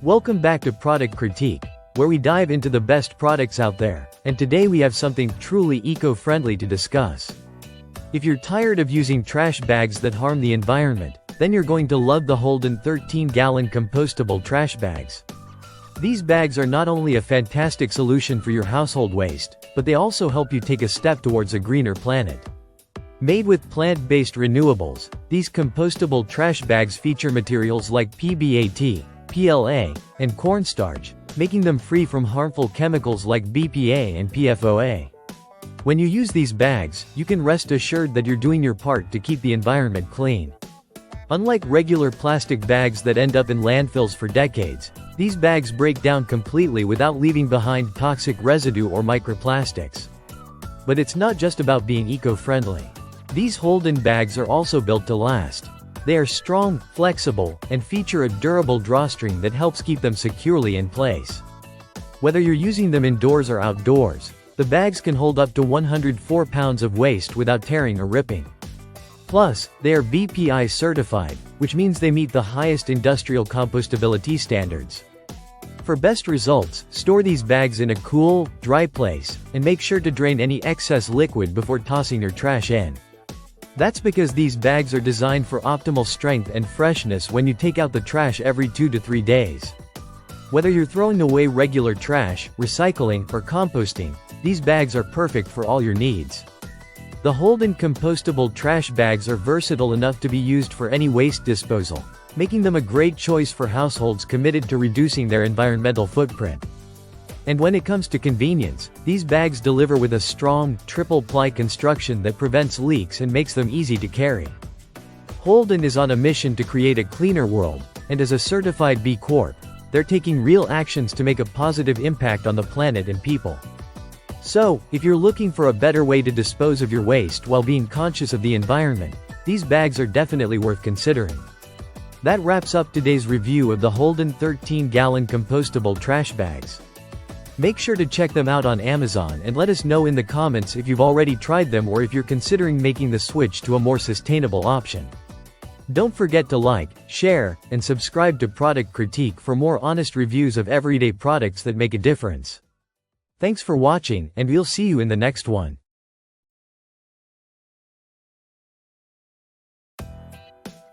Welcome back to Product Critique, where we dive into the best products out there, and today we have something truly eco-friendly to discuss. If you're tired of using trash bags that harm the environment, then you're going to love the HoldOn 13-gallon compostable trash bags. These bags are not only a fantastic solution for your household waste, but they also help you take a step towards a greener planet. Made with plant-based renewables, these compostable trash bags feature materials like PBAT, PLA, and cornstarch, making them free from harmful chemicals like BPA and PFOA. When you use these bags, you can rest assured that you're doing your part to keep the environment clean. Unlike regular plastic bags that end up in landfills for decades, these bags break down completely without leaving behind toxic residue or microplastics. But it's not just about being eco-friendly. These HoldOn bags are also built to last. They are strong, flexible, and feature a durable drawstring that helps keep them securely in place. Whether you're using them indoors or outdoors, the bags can hold up to 104 pounds of waste without tearing or ripping. Plus, they are BPI certified, which means they meet the highest industrial compostability standards. For best results, store these bags in a cool, dry place, and make sure to drain any excess liquid before tossing your trash in. That's because these bags are designed for optimal strength and freshness when you take out the trash every 2 to 3 days. Whether you're throwing away regular trash, recycling, or composting, these bags are perfect for all your needs. The HoldOn compostable trash bags are versatile enough to be used for any waste disposal, making them a great choice for households committed to reducing their environmental footprint. And when it comes to convenience, these bags deliver with a strong, triple-ply construction that prevents leaks and makes them easy to carry. HoldOn is on a mission to create a cleaner world, and as a certified B Corp, they're taking real actions to make a positive impact on the planet and people. So, if you're looking for a better way to dispose of your waste while being conscious of the environment, these bags are definitely worth considering. That wraps up today's review of the HoldOn 13-gallon compostable trash bags. Make sure to check them out on Amazon and let us know in the comments if you've already tried them or if you're considering making the switch to a more sustainable option. Don't forget to like, share, and subscribe to Product Critique for more honest reviews of everyday products that make a difference. Thanks for watching, and we'll see you in the next one.